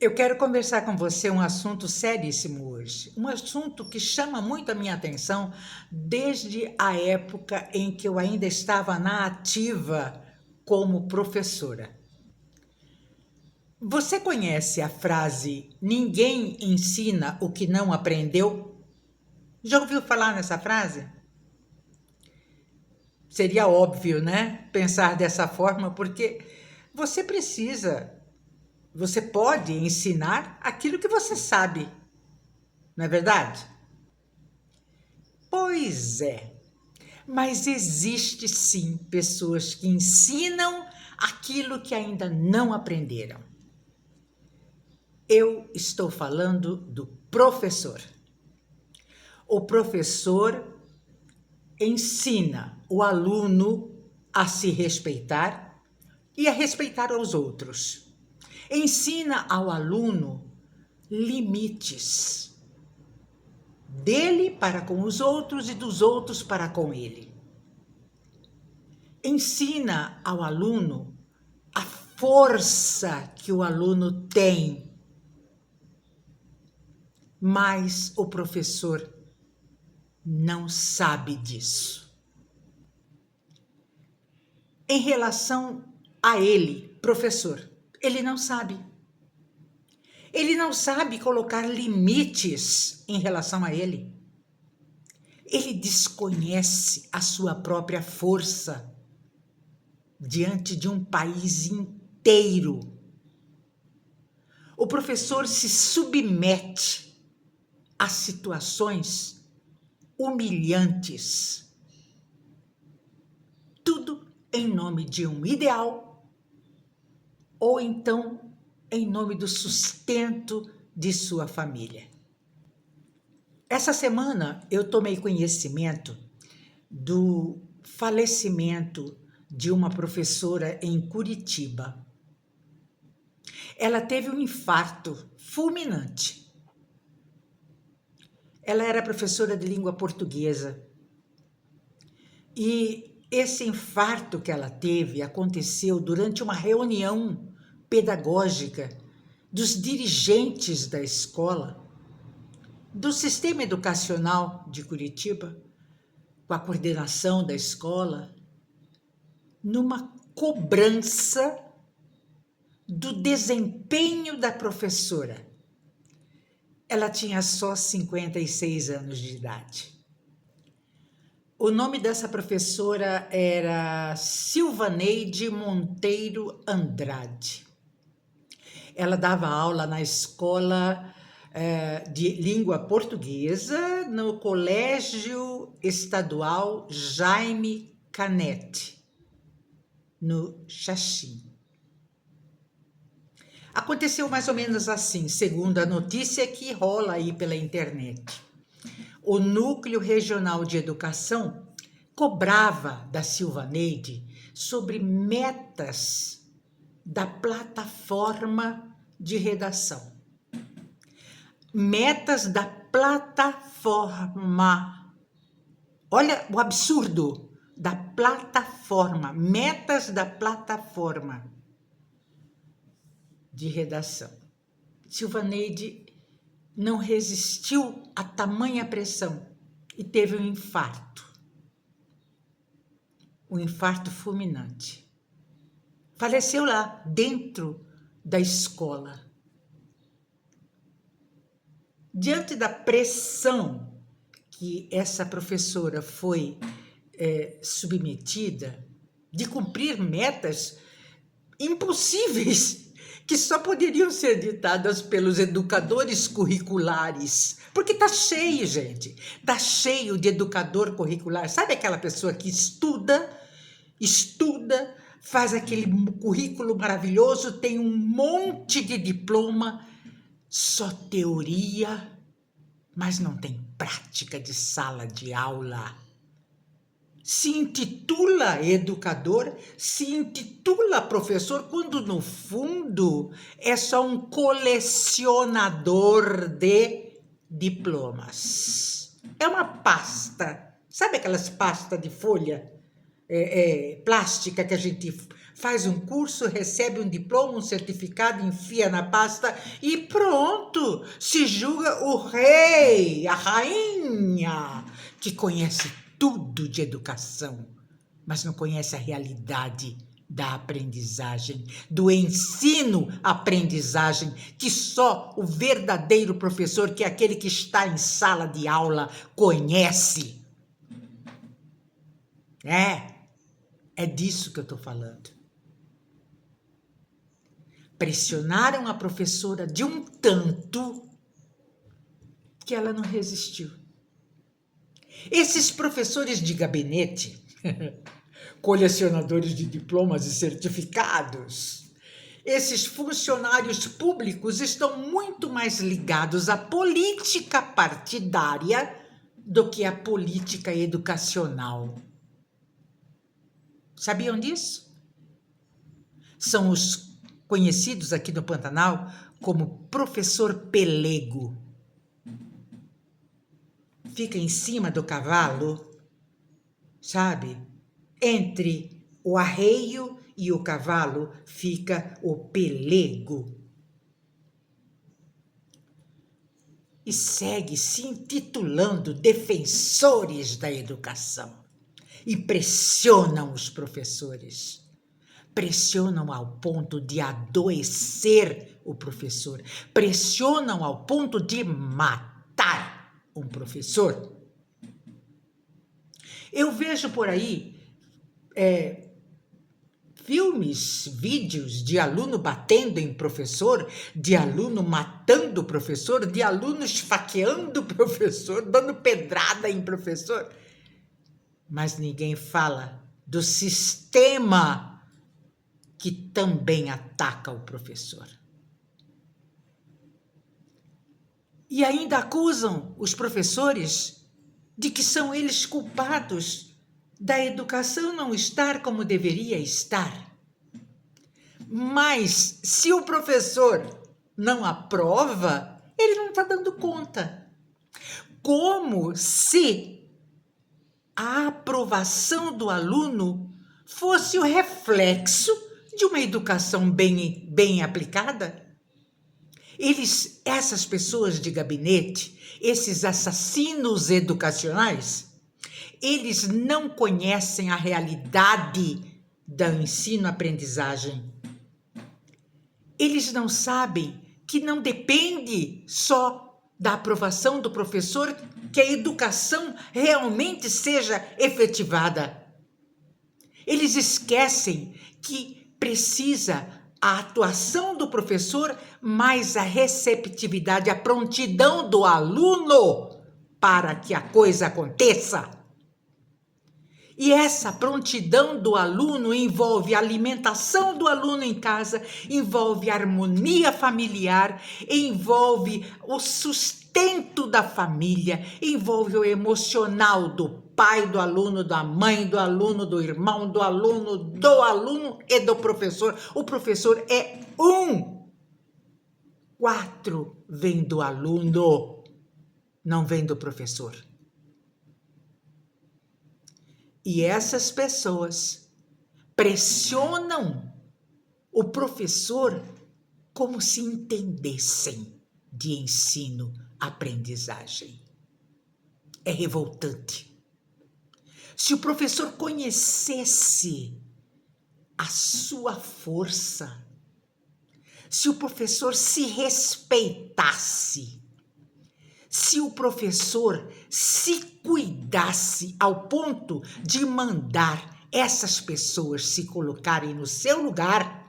Eu quero conversar com você um assunto seríssimo hoje, um assunto que chama muito a minha atenção desde a época em que eu ainda estava na ativa como professora. Você conhece a frase "ninguém ensina o que não aprendeu"? Já ouviu falar nessa frase? Seria óbvio, né? Pensar dessa forma, porque você precisa, você pode ensinar aquilo que você sabe, não é verdade? Pois é, mas existe sim pessoas que ensinam aquilo que ainda não aprenderam. Eu estou falando do professor. O professor ensina o aluno a se respeitar e a respeitar os outros. Ensina ao aluno limites dele para com os outros e dos outros para com ele. Ensina ao aluno a força que o aluno tem, mas o professor não sabe disso. Em relação a ele, professor, ele não sabe. Ele não sabe colocar limites em relação a ele. Ele desconhece a sua própria força diante de um país inteiro. O professor se submete a situações humilhantes. Tudo em nome de um ideal ou então em nome do sustento de sua família. Essa semana eu tomei conhecimento do falecimento de uma professora em Curitiba. Ela teve um infarto fulminante. Ela era professora de língua portuguesa. E esse infarto que ela teve aconteceu durante uma reunião pedagógica dos dirigentes da escola, do sistema educacional de Curitiba, com a coordenação da escola, numa cobrança do desempenho da professora. Ela tinha só 56 anos de idade. O nome dessa professora era Silvaneide Monteiro Andrade. Ela dava aula na escola de língua portuguesa no Colégio Estadual Jaime Canete, no Xaxim. Aconteceu mais ou menos assim, segundo a notícia que rola aí pela internet. O Núcleo Regional de Educação cobrava da Silvaneide sobre metas da plataforma de redação. Metas da plataforma. Olha o absurdo da plataforma. Metas da plataforma de redação. Silvaneide não resistiu a tamanha pressão e teve um infarto fulminante. Faleceu lá, dentro da escola. Diante da pressão que essa professora foi submetida, de cumprir metas impossíveis, que só poderiam ser ditadas pelos educadores curriculares. Porque tá cheio, gente. Tá cheio de educador curricular. Sabe aquela pessoa que estuda, faz aquele currículo maravilhoso, tem um monte de diploma, só teoria, mas não tem prática de sala de aula. Se intitula educador, se intitula professor, quando no fundo é só um colecionador de diplomas. É uma pasta, sabe aquelas pastas de folha plástica que a gente faz um curso, recebe um diploma, um certificado, enfia na pasta e pronto, se julga o rei, a rainha, que conhece tudo de educação, mas não conhece a realidade da aprendizagem, do ensino-aprendizagem, que só o verdadeiro professor, que é aquele que está em sala de aula, conhece. É disso que eu estou falando. Pressionaram a professora de um tanto que ela não resistiu. Esses professores de gabinete, colecionadores de diplomas e certificados, esses funcionários públicos estão muito mais ligados à política partidária do que à política educacional. Sabiam disso? São os conhecidos aqui no Pantanal como professor pelego. Fica em cima do cavalo, sabe? Entre o arreio e o cavalo fica o pelego. E segue se intitulando defensores da educação. E pressionam os professores. Pressionam ao ponto de adoecer o professor. Pressionam ao ponto de matar um professor. Eu vejo por aí filmes, vídeos de aluno batendo em professor, de aluno matando o professor, de aluno esfaqueando o professor, dando pedrada em professor. Mas ninguém fala do sistema que também ataca o professor. E ainda acusam os professores de que são eles culpados da educação não estar como deveria estar. Mas se o professor não aprova, ele não está dando conta. Como se a aprovação do aluno fosse o reflexo de uma educação bem aplicada. Essas pessoas de gabinete, esses assassinos educacionais, eles não conhecem a realidade do ensino-aprendizagem. Eles não sabem que não depende só da aprovação do professor que a educação realmente seja efetivada. Eles esquecem que precisa a atuação do professor, mais a receptividade, a prontidão do aluno para que a coisa aconteça. E essa prontidão do aluno envolve a alimentação do aluno em casa, envolve a harmonia familiar, envolve o sustento da família, envolve o emocional do pai do aluno, da mãe do aluno, do irmão do aluno e do professor. O professor é um. 4 vem do aluno, não vem do professor. E essas pessoas pressionam o professor como se entendessem de ensino-aprendizagem. É revoltante. Se o professor conhecesse a sua força, se o professor se respeitasse, se o professor se cuidasse ao ponto de mandar essas pessoas se colocarem no seu lugar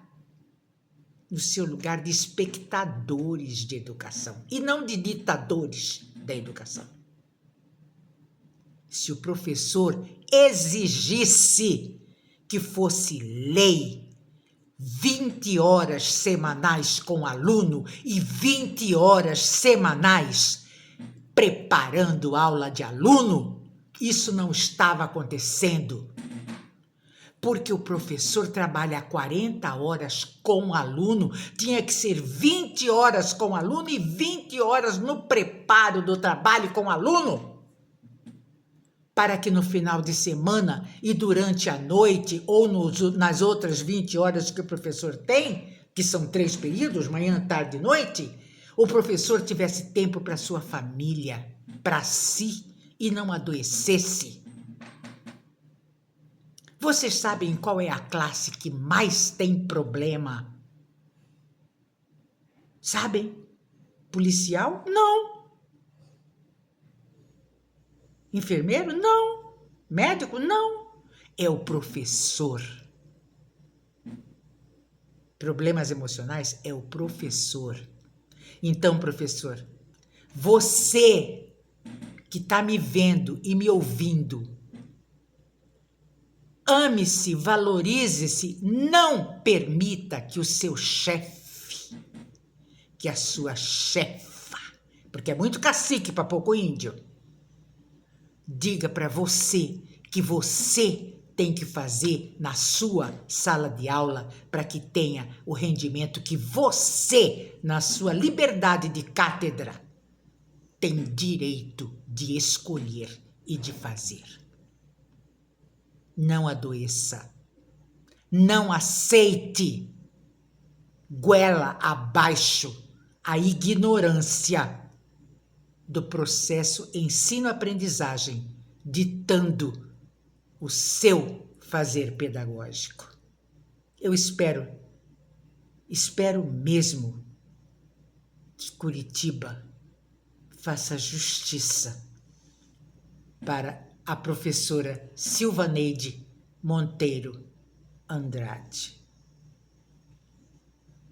de espectadores de educação e não de ditadores da educação. Se o professor exigisse que fosse lei 20 horas semanais com aluno e 20 horas semanais preparando aula de aluno, isso não estava acontecendo. Porque o professor trabalha 40 horas com aluno, tinha que ser 20 horas com aluno e 20 horas no preparo do trabalho com aluno, para que no final de semana e durante a noite ou nas outras 20 horas que o professor tem, que são 3 períodos, manhã, tarde e noite, o professor tivesse tempo para sua família, para si e não adoecesse. Vocês sabem qual é a classe que mais tem problema? Sabem? Policial? Não. Enfermeiro? Não. Médico? Não. É o professor. Problemas emocionais é o professor. Então, professor, você que está me vendo e me ouvindo, ame-se, valorize-se, não permita que o seu chefe, que a sua chefa, porque é muito cacique para pouco índio, diga para você que você tem que fazer na sua sala de aula para que tenha o rendimento que você, na sua liberdade de cátedra, tem direito de escolher e de fazer. Não adoeça. Não aceite goela abaixo a ignorância do processo ensino-aprendizagem, ditando o seu fazer pedagógico. Eu espero mesmo que Curitiba faça justiça para a professora Silvaneide Monteiro Andrade.